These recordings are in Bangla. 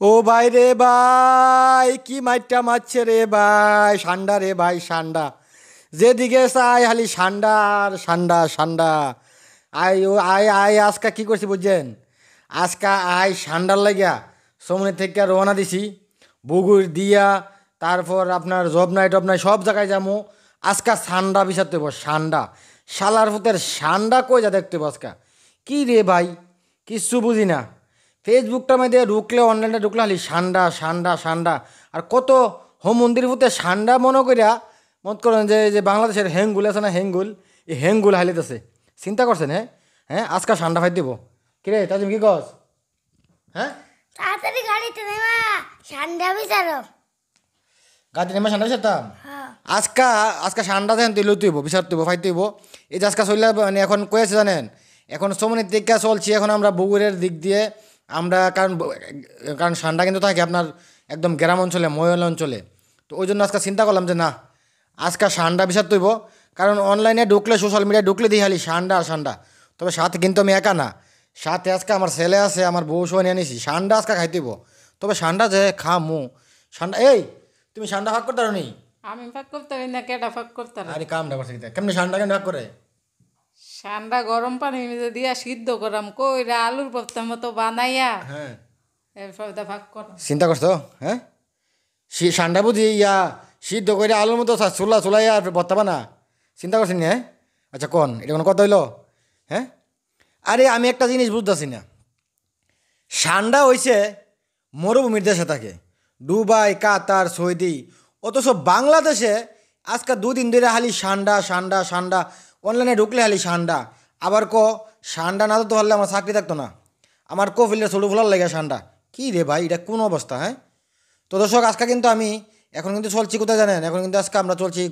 ও ভাই রে ভাই, কি মাইরটা মারছে রে ভাই, ঠান্ডা রে ভাই ঠান্ডা। যেদিকে চাই খালি ঠান্ডা আর ঠান্ডা ঠান্ডা। আই আজকা কি করছি বুঝছেন? আজকা ঠান্ডার লাগিয়া সমুদ্র থেকে রওনা দিছি, বগুড় দিয়া, তারপর আপনার জব নাই টব নাই সব জায়গায় যাবো। আজকা ঠান্ডা বিচারতে হইব, ঠান্ডা। শালার ফুতের ঠান্ডা কই যা দেখতে হইব আজকা। কি রে ভাই, কিচ্ছু বুঝি না। ফেসবুকটার মধ্যে ঢুকলে, অনলাইনে ঢুকলে খালি ঠান্ডা ঠান্ডা ঠান্ডা। আর কত হোম মন্দির ফুতে ঠান্ডা মনে করিয়া মত করেন যে যে বাংলাদেশের হেঙ্গুল আছে না, হেঙ্গুল, এই হেঙ্গুল হাইলিতেছে। চিন্তা করছেন? হ্যাঁ হ্যাঁ, আজকাল ঠান্ডা ফাই দিব। কিরে তাজিম, কি কস? হ্যাঁ, তাড়াতাড়ি গাড়িতে নেমা ঠান্ডা বিচারো। গাড়ি নেমে ঠান্ডা বিচারতাম। হ্যাঁ, আজকা আজকা ঠান্ডা দেন তুই লইতেইব, বিচারতেইব, ফাইতেইব। এই যে আজকা চললে মানে এখন কয়েছে জানেন, এখন সমনের দিকটা চলছি এখন আমরা বগুড়ের দিক দিয়ে। আমরা কারণ কারণ ঠান্ডা কিন্তু থাকে আপনার একদম গ্রাম অঞ্চলে, ময়ূল অঞ্চলে। তো ওই জন্য আজকে চিন্তা করলাম যে না, আজকে ঠান্ডা বিচার তৈব। কারণ অনলাইনে ঢুকলে, সোশ্যাল মিডিয়ায় ঢুকলে দিই খালি ঠান্ডা আর ঠান্ডা। তবে সাথে কিন্তু আমি একা না, সাথে আজকে আমার ছেলে আছে, আমার বউ সহ নিয়ে আনিছি। ঠান্ডা আজকে খাইতেইব। তবে ঠান্ডা যে খামু, ঠান্ডা। এই তুমি ঠান্ডা ভাগ করতে পারো নি? আমি ফাঁক করতে পারি না, কেটা ফাঁক করতে পারে? আরে কামটা করছে কিতা? কেমনি ঠান্ডা কেন ভাগ করে? ঠান্ডা গরম পানি মধ্যে দিয়া সিদ্ধ করাম, কইরা আলুর ভর্তার মতো বানাইয়া হ্যাঁ, এরপর ফাঁক করাম। চিন্তা করছো? হ্যাঁ, ঠান্ডা বুঝি ইয়া সিদ্ধ করে আলুর মতো চুলাইয়া আর বর্তাবা না? চিন্তা করছেন না? হ্যাঁ, আচ্ছা কোন এটা কোনো কথা হইলো? হ্যাঁ, আরে আমি একটা জিনিস বুঝতেছি না। ঠান্ডা হইছে মরুভূমির দেশে থাকে, দুবাই, কাতার, সৌদি। অথচ বাংলাদেশে আজকে দুদিন ধরে খালি ঠান্ডা ঠান্ডা ঠান্ডা। অনলাইনে ঢুকলে খালি ঠান্ডা। আবার ঠান্ডা না তো হলে আমার চাকরি থাকতো না। আমার কফিলের ছোটো ফুলার লাগে ঠান্ডা। কি রে ভাই, এটা কোন অবস্থা? হ্যাঁ, তো দর্শক আজকে কিন্তু আমি এখন কিন্তু চলছি কোথায় জানেন? এখন কিন্তু আজকে আমরা চলছি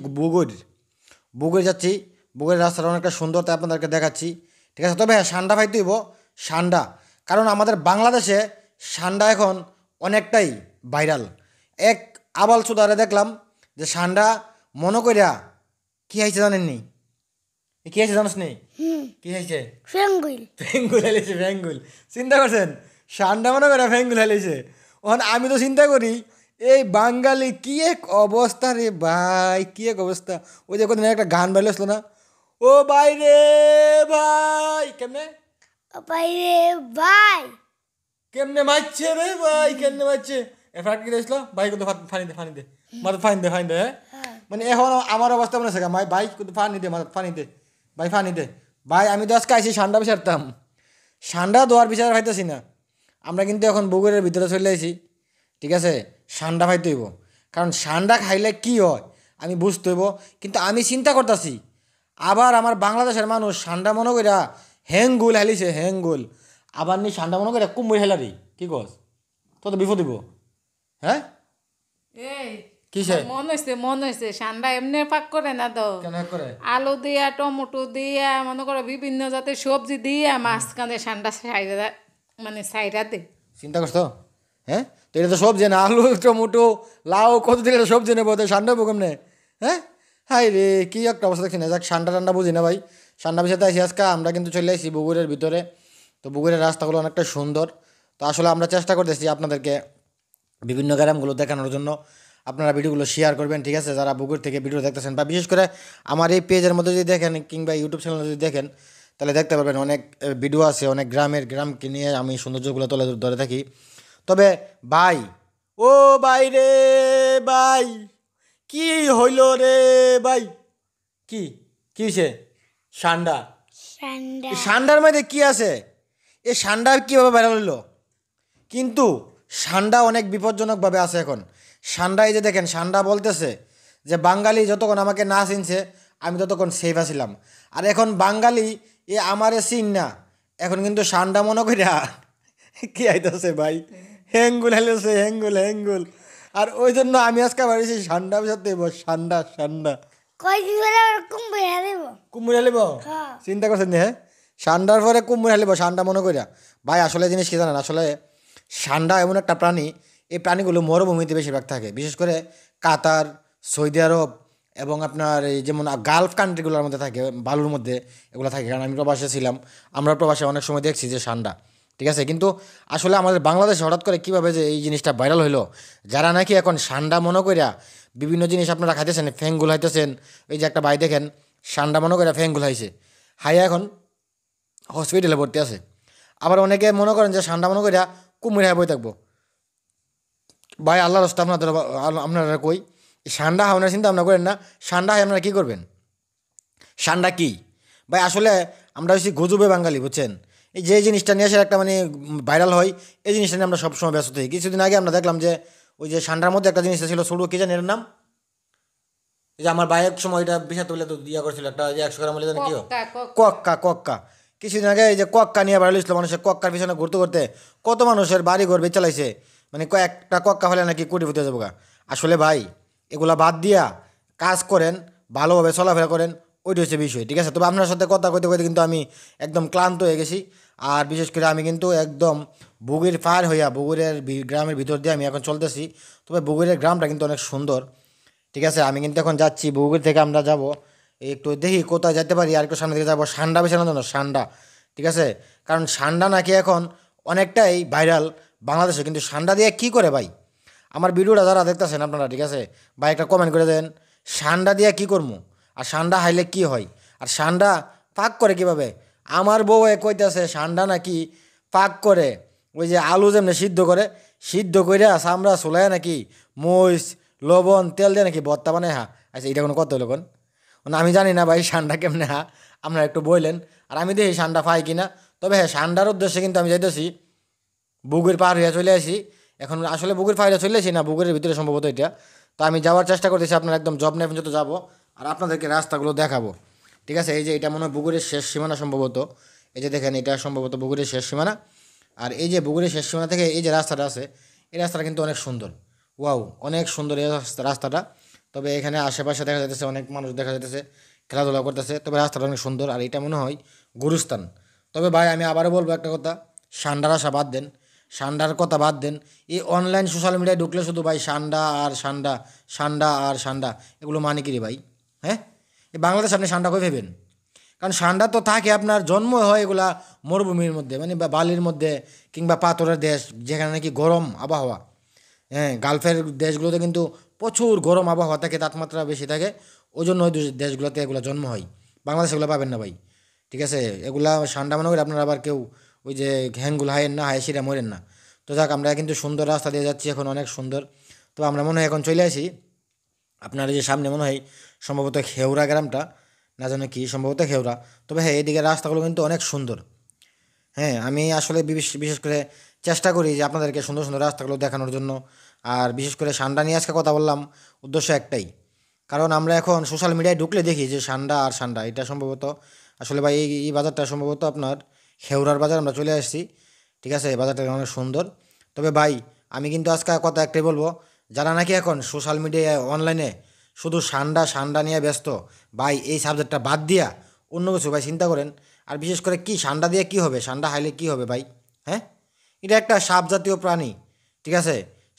বগুড় যাচ্ছি। বগুড়ের রাস্তাটা অনেকটা সুন্দর, তাই আপনাদেরকে দেখাচ্ছি। ঠিক আছে, তবে হ্যাঁ, ঠান্ডা ভাই তুইব ঠান্ডা। কারণ আমাদের বাংলাদেশে ঠান্ডা এখন অনেকটাই ভাইরাল। এক আবাল সুদারে দেখলাম যে ঠান্ডা মনে করিয়া কি হয়েছে জানেননি? কি হয়েছে জানিস নি? কি হয়েছে? ফেঙ্গুল ফেঙ্গুল হেলেছে, ফেঙ্গুল। চিন্তা করছেন? ঠান্ডা মনে করে ফেঙ্গুল হেলেছে। ওখানে আমি তো চিন্তা করি এই বাঙালি কি এক অবস্থা রে ভাই, কি এক অবস্থা। ওই যে কোনদিন একটা গান বেরোছিল না, ও ভাই রে ভাই, কেমনে বাইরে ভাই কেমনে মারছে রে ভাই, কেমনে মারছে। এফার কি দিয়েছিল ভাই, কিন্তু ফানি দে, ফানি দে মাথা, ফানি দে, ফানি দে। হ্যাঁ, মানে এখন আমার অবস্থা মনে আছে ভাই, ভাই কিন্তু ফানি দে, মাথা ফানি দে ভাই, ফানি দে ভাই। আমি তো আজকে আইসি ঠান্ডা বিচারতাম, ঠান্ডা দোয়ার বিচার পাইতেছি না। আমরা কিন্তু এখন বগুড়ের ভিতরে চলে আসি। ঠিক আছে, ঠান্ডা খাইতে হইব। কারণ ঠান্ডা খাইলে কি হয় আমি বুঝতে হইব। কিন্তু আমি চিন্তা করতেছি, আবার আমার বাংলাদেশের মানুষ ঠান্ডা মনে করিয়া হ্যাঙ্গুল হেলিছে, হ্যাঙ্গুল। আবার নি ঠান্ডা মনে করিয়া কুম্বই হেলারি। কি কস? তো তো বিপদ দিব। হ্যাঁ, এই কিসে? মন হয়েছে ঠান্ডা এমনি ফাঁক করে না তো। কেন করে? আলু দিয়া, টমেটো দিয়া, মনে করো বিভিন্ন জাতের সবজি দিয়া মাঝখানে ঠান্ডা সাইরা, মানে সাইরা দে। চিন্তা করছো? হ্যাঁ, তো এটা তো সবজি না, আলু টমেটো লাউ কত দিলে সবজি নেবো, তো ঠান্ডা হবো কেমনে? হ্যাঁ, হাই রে, কি একটা অবস্থা দেখছি না। যাক, ঠান্ডা ঠান্ডা বুঝি না ভাই। ঠান্ডা বিষয়তে আসি আজকে আমরা কিন্তু চলে আসি বগুড়ের ভিতরে। তো বগুড়ের রাস্তাগুলো অনেকটা সুন্দর। তো আসলে আমরা চেষ্টা করতেছি আপনাদেরকে বিভিন্ন গ্রামগুলো দেখানোর জন্য। আপনারা ভিডিওগুলো শেয়ার করবেন, ঠিক আছে? যারা বগুড় থেকে ভিডিও দেখতেছেন, বা বিশেষ করে আমার এই পেজের মধ্যে যদি দেখেন কিংবা ইউটিউব চ্যানেলে যদি দেখেন, তাহলে দেখতে পারবেন অনেক ভিডিও আছে, অনেক গ্রামকে নিয়ে আমি সৌন্দর্যগুলো তুলে ধরে থাকি। তবে ভাই, ও ভাই রে ভাই, কি হইল রে ভাই? কি কি হয়েছে? ঠান্ডা। ঠান্ডা এই ঠান্ডার মধ্যে কি আছে? এই ঠান্ডা কীভাবে বেড়া হইলো? কিন্তু ঠান্ডা অনেক বিপজ্জনকভাবে আছে এখন। ঠান্ডা এই যে দেখেন, ঠান্ডা বলতেছে যে বাঙালি যতক্ষণ আমাকে না চিনছে আমি ততক্ষণ সেফ আছিলাম। আর এখন বাঙালি এ আমারে চিন না, এখন কিন্তু ঠান্ডা মনে করিয়া কি আইতেছে ভাই, হ্যাঙ্গুল হেলেছে, হ্যাঙ্গুল হ্যাঙ্গুল। আর ওই জন্য আমি আজকে বাড়িছি ঠান্ডা বিষাতে, ঠান্ডা ঠান্ডা। কয়দিন হলে ওরকম বেড়া দেবো। কুমড়ো হেলিব? হ্যাঁ, চিন্তা করছেন নি? হ্যাঁ, ঠান্ডার পরে কুমড়ো হেলিব, ঠান্ডা মনে করিয়া। ভাই আসলে জিনিস কি জানেন? আসলে ঠান্ডা এমন একটা প্রাণী, এই প্রাণীগুলো মরুভূমিতে বেশিরভাগ থাকে। বিশেষ করে কাতার, সৌদি আরব এবং আপনার এই যেমন গালফ কান্ট্রিগুলোর মধ্যে থাকে, বালুর মধ্যে এগুলো থাকে। কারণ আমি প্রবাসে ছিলাম, আমরা প্রবাসে অনেক সময় দেখছি যে ঠান্ডা ঠিক আছে, কিন্তু আসলে আমাদের বাংলাদেশে হঠাৎ করে কীভাবে যে এই জিনিসটা ভাইরাল হইলো, যারা নাকি এখন ঠান্ডা মনে করিয়া বিভিন্ন জিনিস আপনারা খাইতেছেন, ফ্যাঙ্গুল হাইতেছেন, এই যে একটা ভাই দেখেন ঠান্ডা মনে করিয়া ফ্যাঙ্গুল হাইছে, হাইয়া এখন হসপিটালে ভর্তি আছে। আবার অনেকে মনে করেন যে ঠান্ডা মনে করিয়া কুমির হাই বই থাকবো। ভাই আল্লাহর রাস্তা আপনারা কই, ঠান্ডা হাওয়ানোর চিন্তা ভাবনা করেন না। ঠান্ডা হয় আপনারা কী করবেন? ঠান্ডা কি ভাই? আসলে আমরা হচ্ছি গজুবে বাঙালি, বুঝছেন? এই যে জিনিসটা নিয়ে আসার একটা মানে ভাইরাল হয়, এই জিনিসটা নিয়ে আমরা সবসময় ব্যস্ত থাকি। কিছুদিন আগে আমরা দেখলাম যে ওই যে ঠান্ডার মধ্যে একটা জিনিস ছিল, ছোটো কী জানি এর নাম, এই যে আমার বাইরের সময় এটা বিষাদ তুলে তো দিয়া করেছিল একটা, যে 100 গ্রাম জানি কি কক্কা। কিছুদিন আগে এই যে কক্কা নিয়ে ভাইরাল হয়েছিল, মানুষের কক্কার পিছনে ঘুরতে ঘুরতে কত মানুষের বাড়ি ঘর বেঁচে চালাইছে, মানে কয়েকটা কক্কা হলে নাকি কোটিপতি হয়ে যাবো গা। আসলে ভাই এগুলা বাদ দিয়া কাজ করেন, ভালোভাবে চলাফেরা করেন, ওইটা হচ্ছে বিষয়, ঠিক আছে? তবে আপনার সাথে কথা কইতে কইতে কিন্তু আমি একদম ক্লান্ত হয়ে গেছি। আর বিশেষ করে আমি কিন্তু একদম বুগুর পার হইয়া বুগুরের গ্রামের ভিতর দিয়ে আমি এখন চলতেছি। তবে বুগুরের গ্রামটা কিন্তু অনেক সুন্দর, ঠিক আছে? আমি কিন্তু এখন যাচ্ছি বুগুর থেকে, আমরা যাব একটু দেখি কোথায় যেতে পারি, আর একটু সামনে থেকে যাবো সান্ডা বেছানোর জন্য, সান্ডা, ঠিক আছে? কারণ সান্ডা নাকি এখন অনেকটাই ভাইরাল বাংলাদেশে। কিন্তু সান্ডা দিয়ে কী করে ভাই? আমার ভিডিওটা যারা দেখতেছেন আপনারা, ঠিক আছে ভাই, একটা কমেন্ট করে দেন সান্ডা দিয়ে কী করবো, আর সান্ডা হাইলে কি হয়, আর সান্ডা পাক করে কিভাবে? আমার বউ কইতেছে সান্ডা নাকি পাক করে ওই যে আলু যেমনি সিদ্ধ করে চামড়া চুলায় নাকি মরিচ লবণ তেল দিয়ে নাকি ভর্তা বানায়। আচ্ছা এটা কোনো কথা হলো কোন? আমি জানি না ভাই সান্ডা কেমনে আপনারা একটু বললেন, আর আমি দেখি সান্ডা পাই কিনা। তবে হ্যাঁ, সান্ডার উদ্দেশ্যে কিন্তু আমি যাইতেছি বুগুর পার হইয়া চলে আসি। এখন আসলে বুগুর পার হইয়া চলে আসি না, বুগুরের ভিতরে সম্ভবত এটা। তো আমি যাওয়ার চেষ্টা করতেছি, আপনার একদম জব নেই পর্যন্ত যাবো, আর আপনাদেরকে রাস্তাগুলো দেখাবো, ঠিক আছে? এই যে এটা মনে হয় বুগুরের শেষ সীমানা সম্ভবত, এই যে দেখেন এটা সম্ভবত বুগুরের শেষ সীমানা। আর এই যে বুগুরের শেষ সীমানা থেকে এই যে রাস্তাটা আছে, এই রাস্তাটা কিন্তু অনেক সুন্দর, ওয়াও অনেক সুন্দর এই রাস্তাটা। তবে এখানে আশেপাশে দেখা যাইতেছে অনেক মানুষ দেখা যাইতেছে খেলাধুলা করতেছে, তবে রাস্তাটা অনেক সুন্দর। আর এটা মনে হয় গুরুস্থান। তবে ভাই আমি আবারও বলবো একটা কথা, সান্ডার আশা বাদ দেন, সান্ডার কথা বাদ দেন। এই অনলাইন সোশ্যাল মিডিয়ায় ঢুকলে শুধু ভাই সান্ডা আর সান্ডা, সান্ডা আর সান্ডা, এগুলো মানে কি রে ভাই? হ্যাঁ, এই বাংলাদেশ আপনি সান্ডা কই ভেবেন? কারণ সান্ডা তো থাকে আপনার জন্ম হয় এগুলা মরুভূমির মধ্যে, মানে বা বালির মধ্যে, কিংবা পাথরের দেশ যেখানে নাকি গরম আবহাওয়া। হ্যাঁ, গালফের দেশগুলোতে কিন্তু প্রচুর গরম আবহাওয়া থাকে, তাপমাত্রা বেশি থাকে, ওই জন্য ওই দেশগুলোতে এগুলো জন্ম হয়। বাংলাদেশে এগুলো পাবেন না ভাই, ঠিক আছে? এগুলা ঠান্ডা মনে করে আপনারা আবার কেউ ওই যে হ্যাঙ্গুল হায়েন না, হায় সিরা মরেন না। তো যাক, আমরা কিন্তু সুন্দর রাস্তা দিয়ে যাচ্ছি এখন, অনেক সুন্দর। তো আমরা মনে হয় এখন চলে আসি আপনার এই যে সামনে মনে হয় সম্ভবত খেউরা গ্রামটা, না জানো কি, সম্ভবত খেউরা। তবে হ্যাঁ, এদিকে রাস্তাগুলো কিন্তু অনেক সুন্দর। হ্যাঁ, আমি আসলে বিশেষ করে চেষ্টা করি যে আপনাদেরকে সুন্দর সুন্দর রাস্তাগুলো দেখানোর জন্য। আর বিশেষ করে সান্ডা নিয়ে আজকে কথা বললাম, উদ্দেশ্য একটাই, কারণ আমরা এখন সোশ্যাল মিডিয়ায় ঢুকলে দেখি যে সান্ডা আর সান্ডা, এটা সম্ভবত আসলে ভাই এই বাজারটা সম্ভবত আপনার খেউরার বাজার, আমরা চলে আসছি, ঠিক আছে? এই বাজারটা অনেক সুন্দর। তবে ভাই আমি কিন্তু আজকে কথা একটাই বলবো, যারা নাকি এখন সোশ্যাল মিডিয়ায় অনলাইনে শুধু সান্ডা সান্ডা নিয়ে ব্যস্ত, ভাই এই সাবজেক্টটা বাদ দিয়া অন্য কিছু ভাই চিন্তা করেন। আর বিশেষ করে কি সান্ডা দিয়ে কি হবে, সান্ডা হাইলে কি হবে ভাই? হ্যাঁ, এটা একটা সাপ জাতীয় প্রাণী, ঠিক আছে?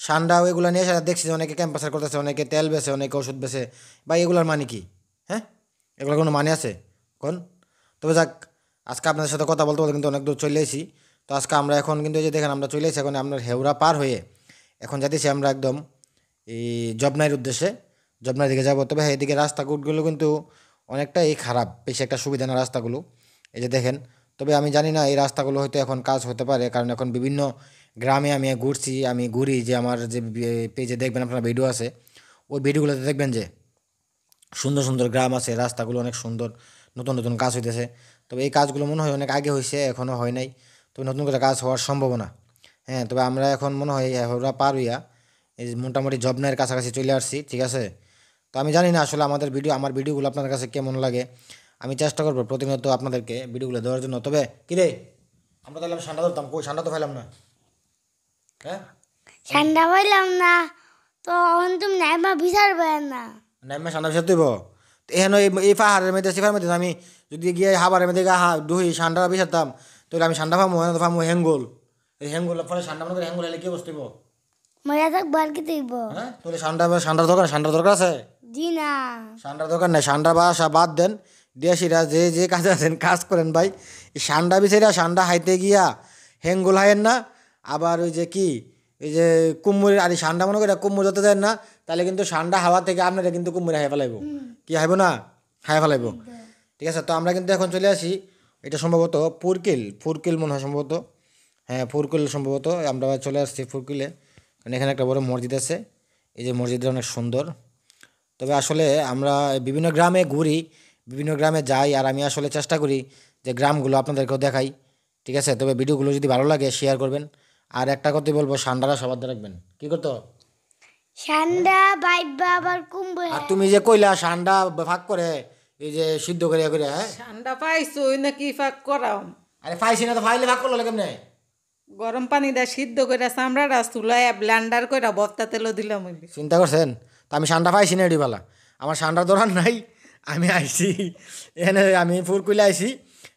সান্ডা এগুলো নিয়ে এসে দেখছি যে অনেকে ক্যাম্পাসার করতেছে, অনেকে তেল বেছে, অনেকে ওষুধ বেছে, ভাই এগুলোর মানে কি? হ্যাঁ, এগুলোর কোনো মানে আছে কোন? তবে যাক, আজকে আপনাদের সাথে কথা বলতে বলতে কিন্তু অনেক দূর চলে এসেছি। তো আজকে আমরা এখন কিন্তু এই যে দেখেন আমরা চলে এসেছি এখন আপনার হেওড়া পার হয়ে, এখন যাইতেছি আমরা একদম এই জবনাইয়ের উদ্দেশ্যে, জবনাইয়ের দিকে যাবো। তবে হ্যাঁ, এদিকে রাস্তাগুলো কিন্তু অনেকটাই খারাপ, বেশি একটা সুবিধা না রাস্তাগুলো, এই যে দেখেন। তবে আমি জানি না এই রাস্তাগুলো হয়তো এখন কাজ হতে পারে, কারণ এখন বিভিন্ন গ্রামে আমি ঘুরি, যে আমার যে পেজে দেখবেন আপনার ভিডিও আছে, ওই ভিডিওগুলোতে দেখবেন যে সুন্দর সুন্দর গ্রাম আছে, রাস্তাগুলো অনেক সুন্দর, নতুন নতুন কাজ হইতেছে। তবে এই কাজগুলো মনে হয় অনেক আগে হয়েছে, এখনও হয় নাই, তো নতুন করে কাজ হওয়ার সম্ভাবনা। হ্যাঁ, তবে আমরা এখন মনে হয় ওরা পার হইয়া এই যে মোটামুটি জবনাইয়ের কাছাকাছি চলে আসছি, ঠিক আছে? তো আমি জানি না আসলে আমার ভিডিওগুলো আপনাদের কাছে কেমন লাগে, আমি চেষ্টা করবো প্রতিনিয়ত আপনাদেরকে ভিডিওগুলো দেওয়ার জন্য। তবে কিরে, আমরা তাহলে আমি সান্ডা ধরতাম, কই সান্ডা তো পাইলাম না। হ্যাঁ, ঠান্ডা পাইলাম না, তো এখন তুমি নাইমা বিচার পারেন না। নাইমা সান্ডা বিষয় তুইব এখানে এই পাহাড়ের মধ্যে সিফার মধ্যে আমি যদি গিয়ে হাবারের মধ্যে দুই সান্ডা বিষাতাম, তাহলে আমি সান্ডা ফামু হ্যাঙ্গুল, এই হ্যাঙ্গুল ফলে সান্ডা মনে করে হ্যাঙ্গুল হলে কি বসতেইব? মজা থাকবো আর কি তুইব? হ্যাঁ, তাহলে সান্ডার দরকার আছে? জি না। সান্ডার দরকার নাই, সান্ডা বাসা বাদ দেন, দেশিরা যে যে কাজে আছেন কাজ করেন ভাই। এই সান্ডা বিচারা সান্ডা হাইতে গিয়া হ্যাঙ্গুল হাইয়েন না, আবার ওই যে কি এই যে কুমুরের আর ঠান্ডা মনে করে কুমুর যত যায় না, তাহলে কিন্তু ঠান্ডা হাওয়া থেকে আপনারা কিন্তু কুমুরে হাই ফেলাইব, কি হাইব না হাই ফেলাইব। ঠিক আছে, তো আমরা কিন্তু এখন চলে আসি, এটা সম্ভবত ফুরকিল মনে হয় সম্ভবত, হ্যাঁ ফুরকিল সম্ভবত। আমরা চলে আসছি ফুরকিলে, কারণ এখানে একটা বড় মসজিদ আছে, এই যে মসজিদটা অনেক সুন্দর। তবে আসলে আমরা বিভিন্ন গ্রামে ঘুরি, বিভিন্ন গ্রামে যাই, আর আমি আসলে চেষ্টা করি যে গ্রামগুলো আপনাদেরকেও দেখাই। ঠিক আছে, তবে ভিডিওগুলো যদি ভালো লাগে শেয়ার করবেন। আর একটা কথাই বলবো, ঠান্ডাটা সবার রাখবেন, কি করতো। ঠান্ডা বাইবা আবার কুম্ভ। আর তুমি যে কইলা ঠান্ডা ফাঁক করে এই যে সিদ্ধ করে করে, হ্যাঁ ঠান্ডা পাইছো ওই না কি ফাঁক করাও, আরে ফাইছি না তো, ফাইলে ভাগ করলো কেমনে। গরম পানি দা সিদ্ধ করে চামড়াটা চুলায় ব্লান্ডার করে বস্তা তেলও দিলাম হইলে। চিন্তা করছেন, তো আমি ঠান্ডা পাইছি না এডিবালা, আমার ঠান্ডার দরকার নাই। আমি আইছি এখানে, আমি ফুরকুলে আইছি।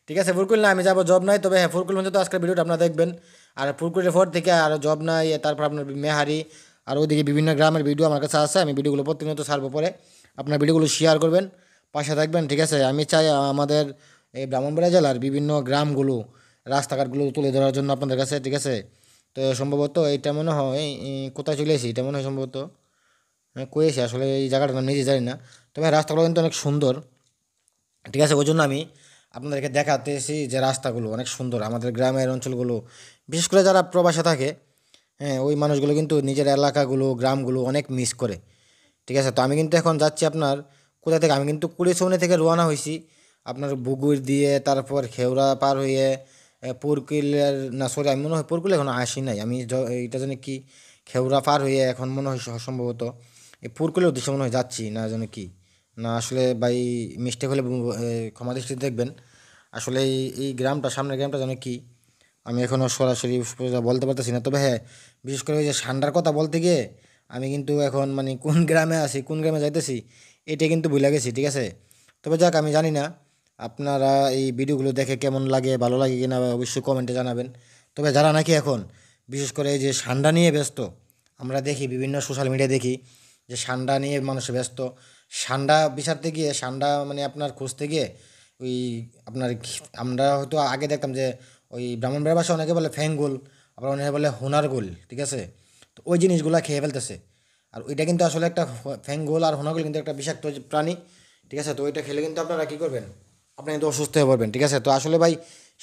ঠিক আছে, ফুরকুল না আমি যাবো, জব নাই। তবে হ্যাঁ ফুরকুল মধ্যে তো আজকের ভিডিওটা আপনারা দেখবেন। আর ফুরকুলের পর থেকে আর জব নাই, তারপর আপনার মেহারি আর ওইদিকে বিভিন্ন গ্রামের ভিডিও আমার কাছে আছে। আমি ভিডিওগুলো প্রতিনিয়ত ছাড়বো, পরে আপনার ভিডিওগুলো শেয়ার করবেন, পাশে থাকবেন। ঠিক আছে, আমি চাই আমাদের এই ব্রাহ্মণবাড়িয়া জেলার বিভিন্ন গ্রামগুলো রাস্তাঘাটগুলো তুলে ধরার জন্য আপনাদের কাছে। ঠিক আছে, তো সম্ভবত এইটা মনে হয় কোথায় চলে এসেছি, এটা মনে হয় সম্ভবত কয়েছি, আসলে এই জায়গাটা আমি নিজে জানি না। তবে রাস্তাগুলো কিন্তু অনেক সুন্দর। ঠিক আছে, ওই জন্য আমি আপনাদেরকে দেখাতেছি যে রাস্তাগুলো অনেক সুন্দর, আমাদের গ্রামের অঞ্চলগুলো, বিশেষ করে যারা প্রবাসে থাকে, হ্যাঁ ওই মানুষগুলো কিন্তু নিজের এলাকাগুলো গ্রামগুলো অনেক মিস করে। ঠিক আছে, তো আমি কিন্তু এখন যাচ্ছি আপনার কোথা থেকে, আমি কিন্তু কুড়িচৌনি থেকে রওনা হয়েছি, আপনার বুগুর দিয়ে, তারপর খেওড়া পার হয়ে পুরকুলের, না সরি আমি মনে হয় পুরকুলে এখন আসি নাই, আমি এইটা জানি কি খেওড়া পার হয়ে এখন মনে হয় সম্ভবত এই পুরকুলের উদ্দেশ্যে মনে হয় যাচ্ছি, না যেন কি, না আসলে ভাই মিস্টেক হলে ক্ষমা দৃষ্টিতে দেখবেন। আসলে এই গ্রামটা, সামনের গ্রামটা যেন কি আমি এখনও সরাসরি বলতে পারতেছি না। তবে হ্যাঁ, বিশেষ করে ওই যে ঠান্ডার কথা বলতে গিয়ে আমি কিন্তু এখন মানে কোন গ্রামে আছি, কোন গ্রামে যাইতেছি, এটা কিন্তু ভুলে গেছি। ঠিক আছে, তবে যাক, আমি জানি না আপনারা এই ভিডিওগুলো দেখে কেমন লাগে, ভালো লাগে কিনা অবশ্যই কমেন্টে জানাবেন। তবে যারা নাকি এখন বিশেষ করে এই যে ঠান্ডা নিয়ে ব্যস্ত, আমরা দেখি বিভিন্ন সোশ্যাল মিডিয়া দেখি যে ঠান্ডা নিয়ে মানুষ ব্যস্ত, ঠান্ডা বিচারতে গিয়ে, ঠান্ডা মানে আপনার খুঁজতে গিয়ে ওই আপনার আমরা হয়তো আগে দেখতাম যে ওই ব্রাহ্মণবাড়িয়া ভাষা অনেকে বলে ফ্যাঙ্গুল, আবার অনেকে বলে হোনারগুল। ঠিক আছে, তো ওই জিনিসগুলো খেয়ে ফেলতেছে। আর ওইটা কিন্তু আসলে একটা ফ্যাঙ্গুল আর হোনারগুল কিন্তু একটা বিষাক্ত প্রাণী। ঠিক আছে, তো ওইটা খেলে কিন্তু আপনারা কী করবেন, আপনি কিন্তু অসুস্থ হয়ে পড়বেন। ঠিক আছে, তো আসলে ভাই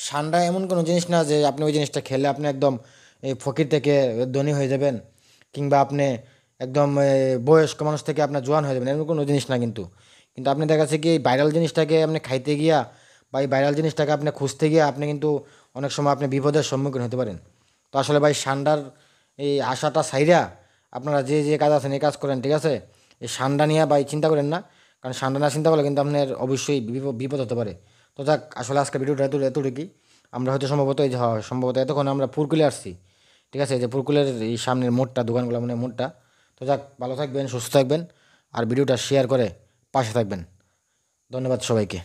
ঠান্ডা এমন কোনো জিনিস না যে আপনি ওই জিনিসটা খেলে আপনি একদম এই ফকির থেকে ধনী হয়ে যাবেন, কিংবা আপনি একদম বয়স্ক মানুষ থেকে আপনার জোয়ান হয়ে যাবেন, এমন কোনো জিনিস না কিন্তু। কিন্তু আপনি দেখা যাচ্ছে কি এই ভাইরাল জিনিসটাকে আপনি খাইতে গিয়া বা এই ভাইরাল জিনিসটাকে আপনি খুঁজতে গিয়ে আপনি কিন্তু অনেক সময় আপনি বিপদের সম্মুখীন হতে পারেন। তো আসলে ভাই ঠান্ডার এই আশাটা সাইরা আপনারা যে যে কাজ আছেন এই কাজ করেন। ঠিক আছে, এই ঠান্ডা নিয়ে ভাই চিন্তা করেন না, কারণ ঠান্ডা না চিন্তা করলে কিন্তু আপনার অবশ্যই বিপদ হতে পারে। তো যাক, আসলে আজকে ভিডিওটা এতটুকুই। আমরা হয়তো সম্ভবত এই যে সম্ভবত এতক্ষণ আমরা পুরকুলে আসছি। ঠিক আছে, এই যে পুরকুলের এই সামনের মোড়টা, দোকানগুলো মানে মোড়টা। তো যাক, ভালো থাকবেন, সুস্থ থাকবেন, আর ভিডিওটা শেয়ার করে পাশে থাকবেন। ধন্যবাদ সবাইকে।